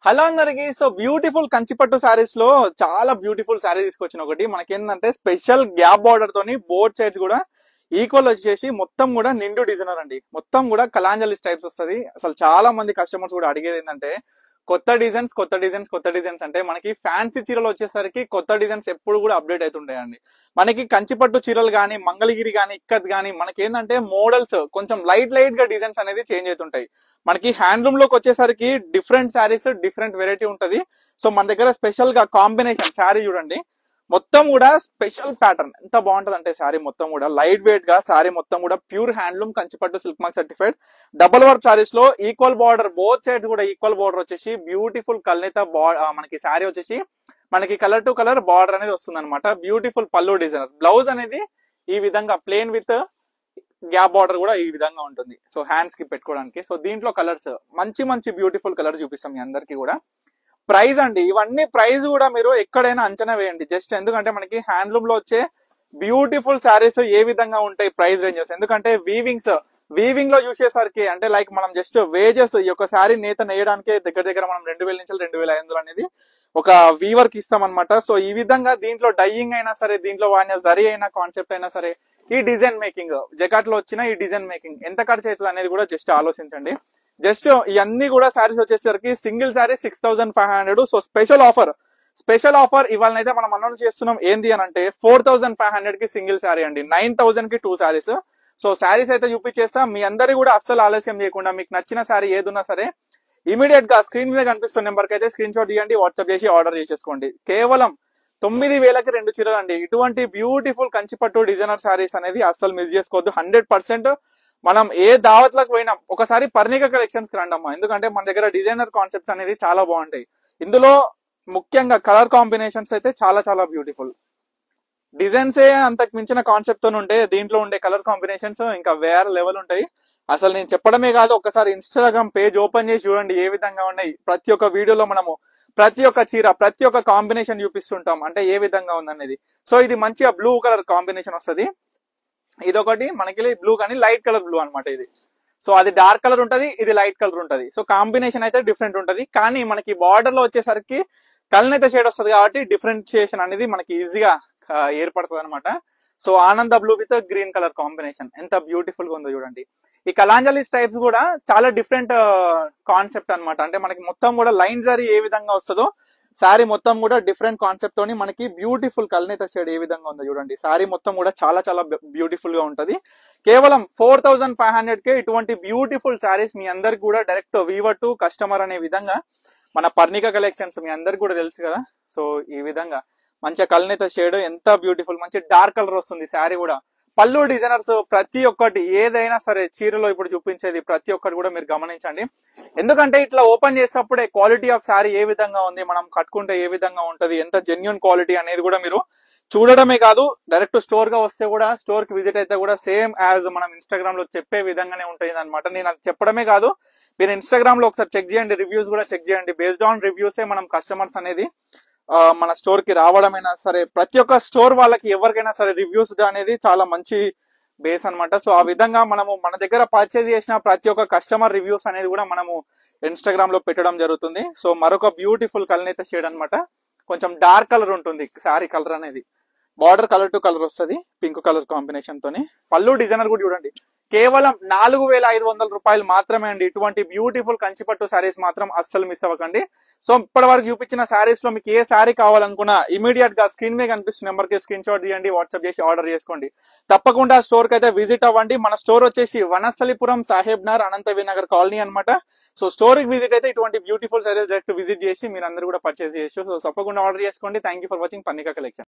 Hello అందరికి. So beautiful కంచిపట్టు సారీస్ లో చాలా బ్యూటిఫుల్ సారీ తీసుకొచ్చిన ఒకటి మనకేంటంటే స్పెషల్ గ్యాప్ బార్డర్ తోని బోర్డ్ సైడ్స్ కూడా ఈక్వల్ వచ్చేసి మొత్తం కూడా నిండు డిజైనర్ అండి. మొత్తం కూడా కలాంజలి టైప్స్ వస్తుంది. అసలు చాలా మంది కస్టమర్స్ కూడా అడిగేది ఏంటంటే కొత్త డిజైన్స్ అంటే మనకి ఫ్యాన్సీ చీరలు వచ్చేసరికి కొత్త డిజైన్స్ ఎప్పుడు కూడా అప్డేట్ అవుతుంటాయండి. మనకి కంచిపట్టు చీరలు కానీ మంగళగిరి కానీ ఇక్కత్ కానీ మనకి ఏంటంటే మోడల్స్ కొంచెం లైట్ గా డిజైన్స్ అనేది చేంజ్ అవుతుంటాయి. మనకి హ్యాండ్లూమ్ లోకి వచ్చేసరికి డిఫరెంట్ శారీస్ డిఫరెంట్ వెరైటీ ఉంటది. సో మన దగ్గర స్పెషల్ గా కాంబినేషన్ శారీ చూడండి, మొత్తం కూడా స్పెషల్ ప్యాటర్న్ ఎంత బాగుంటది అంటే శారీ మొత్తం కూడా లైట్ వెయిట్ గా శారీ మొత్తం కూడా ప్యూర్ హ్యాండ్లూమ్ కంచిపట్టు silk mark certified double work saris లో ఈక్వల్ బార్డర్, బోత్ సైడ్స్ కూడా ఈక్వల్ బార్డర్ వచ్చేసి బ్యూటిఫుల్ కల్నేత మనకి శారీ వచ్చేసి మనకి కలర్ టు కలర్ బార్డర్ అనేది వస్తుంది అనమాట. బ్యూటిఫుల్ పల్లు డిజైనర్, బ్లౌజ్ అనేది ఈ విధంగా ప్లేన్ విత్ గ్యాప్ బార్డర్ కూడా ఈ విధంగా ఉంటుంది. సో హ్యాండ్స్ కి పెట్టుకోవడానికి. సో దీంట్లో కలర్స్ మంచి బ్యూటిఫుల్ కలర్స్ చూపిస్తాం మీ అందరికి కూడా. ప్రైస్ అండి, ఇవన్నీ ప్రైస్ కూడా మీరు ఎక్కడైనా అంచనా వేయండి జస్ట్. ఎందుకంటే మనకి హ్యాండ్లూమ్ లో వచ్చే బ్యూటిఫుల్ శారీస్ ఏ విధంగా ఉంటాయి ప్రైస్ రేంజెస్. ఎందుకంటే వీవింగ్ లో చూసేసరికి అంటే లైక్ మనం జస్ట్ వేజెస్ ఈ యొక్క శారీ నేత నేయడానికే దగ్గర మనం 2000 నుంచి 2500 అనేది ఒక వీవర్ కి ఇస్తాం అనమాట. సో ఈ విధంగా దీంట్లో డైయింగ్ అయినా సరే, దీంట్లో వాడిన జరీ అయినా కాన్సెప్ట్ అయినా సరే, ఈ డిజైన్ మేకింగ్ జకాట్ లో వచ్చిన ఈ డిజైన్ మేకింగ్ ఎంత ఖర్చు అవుతుంది అనేది కూడా జస్ట్ ఆలోచించండి. జస్ట్ ఇవన్నీ కూడా శారీస్ వచ్చేసరికి single sari 6500. So special offer ఇవాళనైతే మనం అనౌన్స్ చేస్తున్నాం. ఏంది అని అంటే 4500 కి సింగిల్ శారీ అండి, 9000 కి 2 శారీస్. సో శారీస్ అయితే చూపించేస్తా. మీ అందరి కూడా అస్సలు ఆలస్యం చేయకుండా మీకు నచ్చిన శారీ ఏదున్నా సరే ఇమీడియట్ గా స్క్రీన్ మీద కనిపిస్తున్న నెంబర్ కి అయితే స్క్రీన్ షాట్ తీయండి, వాట్సాప్ చేసి ఆర్డర్ చేసేసుకోండి. కేవలం 9000కి 2 చీరలు అండి. ఇటువంటి బ్యూటిఫుల్ కంచిపట్టు డిజైనర్ శారీస్ అనేది అస్సలు మిస్ చేసుకోవద్దు. 100% మనం ఏ దావత్లకు పోయినా ఒకసారి పర్ణిక కలెక్షన్స్ కి రండమ్మా. ఎందుకంటే మన దగ్గర డిజైనర్ కాన్సెప్ట్స్ అనేది చాలా బాగుంటాయి. ఇందులో ముఖ్యంగా కలర్ కాంబినేషన్స్ అయితే చాలా బ్యూటిఫుల్. డిజైన్స్ అంతకు మించిన కాన్సెప్ట్ తో ఉంటే దీంట్లో ఉండే కలర్ కాంబినేషన్స్ ఇంకా వేరే లెవెల్ ఉంటాయి. అసలు నేను చెప్పడమే కాదు, ఒకసారి ఇన్స్టాగ్రామ్ పేజ్ ఓపెన్ చేసి చూడండి ఏ విధంగా ఉన్నాయి. ప్రతి ఒక్క వీడియోలో మనము ప్రతి ఒక్క చీర ప్రతి ఒక్క కాంబినేషన్ చూపిస్తుంటాం అంటే ఏ విధంగా ఉందనేది. సో ఇది మంచిగా బ్లూ కలర్ కాంబినేషన్ వస్తుంది. ఇదొకటి మనకి బ్లూ కానీ లైట్ కలర్ బ్లూ అనమాట ఇది. సో అది డార్క్ కలర్ ఉంటది, ఇది లైట్ కలర్ ఉంటది. సో కాంబినేషన్ అయితే డిఫరెంట్ ఉంటది. కానీ మనకి బార్డర్ లో వచ్చేసరికి కల్నేత షేడ్ వస్తుంది కాబట్టి డిఫరెన్షియేషన్ అనేది మనకి ఈజీగా ఏర్పడుతుంది అనమాట. సో ఆనంద blue with green colour combination ఎంత బ్యూటిఫుల్ గా ఉందో చూడండి. ఈ కలాంజలి టైప్స్ కూడా చాలా డిఫరెంట్ కాన్సెప్ట్ అనమాట. అంటే మనకి మొత్తం కూడా లైన్ జరీ ఏ విధంగా వస్తుందో శారీ మొత్తం కూడా డిఫరెంట్ కాన్సెప్ట్ తోని మనకి బ్యూటిఫుల్ కల్నేత షేడ్ ఏ విధంగా ఉందో చూడండి. శారీ మొత్తం కూడా చాలా బ్యూటిఫుల్ గా ఉంటది. కేవలం 4500 కే ఇటువంటి బ్యూటిఫుల్ శారీస్ మీ అందరికి కూడా డైరెక్ట్ వీవర్ టు కస్టమర్ అనే విధంగా మన పర్ణిక కలెక్షన్స్ మీ అందరికి కూడా తెలుసు కదా. సో ఈ విధంగా మంచిగా కల్నేత షేడ్ ఎంత బ్యూటిఫుల్, మంచి డార్క్ కలర్ వస్తుంది శారీ కూడా. పళ్ళు డిజైనర్స్ ప్రతి ఒక్కటి ఏదైనా సరే చీరలో ఇప్పుడు చూపించేది ప్రతి ఒక్కటి కూడా మీరు గమనించండి. ఎందుకంటే ఇట్లా ఓపెన్ చేసేటప్పుడే క్వాలిటీ ఆఫ్ శారీ ఏ విధంగా ఉంది, మనం కట్టుకుంటే ఏ విధంగా ఉంటది, ఎంత జెన్యున్ క్వాలిటీ అనేది కూడా మీరు చూడడమే కాదు, డైరెక్ట్ స్టోర్ గా వస్తే కూడా స్టోర్ కి విజిట్ అయితే కూడా సేమ్ యాజ్ మనం ఇన్స్టాగ్రామ్ లో చెప్పే విధంగానే ఉంటుంది అనమాట. నేను అది చెప్పడమే కాదు, మీరు ఇన్స్టాగ్రామ్ లో ఒకసారి చెక్ చేయండి, రివ్యూస్ కూడా చెక్ చేయండి. బేస్డ్ ఆన్ రివ్యూసే మనం కస్టమర్స్ అనేది మన స్టోర్ కి రావడమైనా సరే, ప్రతి ఒక్క స్టోర్ వాళ్ళకి ఎవరికైనా సరే రివ్యూస్ అనేది చాలా మంచి బేస్ అనమాట. సో ఆ విధంగా మనము మన దగ్గర పర్చేజ్ చేసిన ప్రతి ఒక్క కస్టమర్ రివ్యూస్ అనేది కూడా మనము ఇన్స్టాగ్రామ్ లో పెట్టడం జరుగుతుంది. సో మరొక బ్యూటిఫుల్ కల్నేత షేడ్ అనమాట. కొంచెం డార్క్ కలర్ ఉంటుంది శారీ కలర్ అనేది. బార్డర్ కలర్ టు కలర్ వస్తుంది పింక్ కలర్ కాంబినేషన్ తోని. పళ్ళు డిజైనర్ కూడా చూడండి, కేవలం 4500 రూపాయలు మాత్రమే అండి. ఇటువంటి బ్యూటిఫుల్ కంచిపట్టు శారీస్ మాత్రం అస్సలు మిస్ అవ్వకండి. సో ఇప్పటి వరకు చూపించిన శారీస్ లో మీకు ఏ శారీ కావాలనుకున్నా ఇమీడియట్ గా స్క్రీన్ మీద కనిపిస్తున్న నెంబర్ కి స్క్రీన్ షాట్ తీయండి, వాట్సాప్ చేసి ఆర్డర్ చేసుకోండి. తప్పకుండా స్టోర్ కి అయితే విజిట్ అవ్వండి. మన స్టోర్ వచ్చేసి వనస్థలిపురం సాహెబ్ నగర్ అనంతవి నగర్ కాలనీ అనమాట. సో స్టోర్ కి విజిట్ అయితే ఇటువంటి బ్యూటిఫుల్ శారీస్ డైరెక్ట్ విజిట్ చేసి మీరు అందరూ కూడా పర్చేస్ చేయొచ్చు. సో తప్పకుండా ఆర్డర్ చేసుకోండి. Thank you for watching Parnika collection.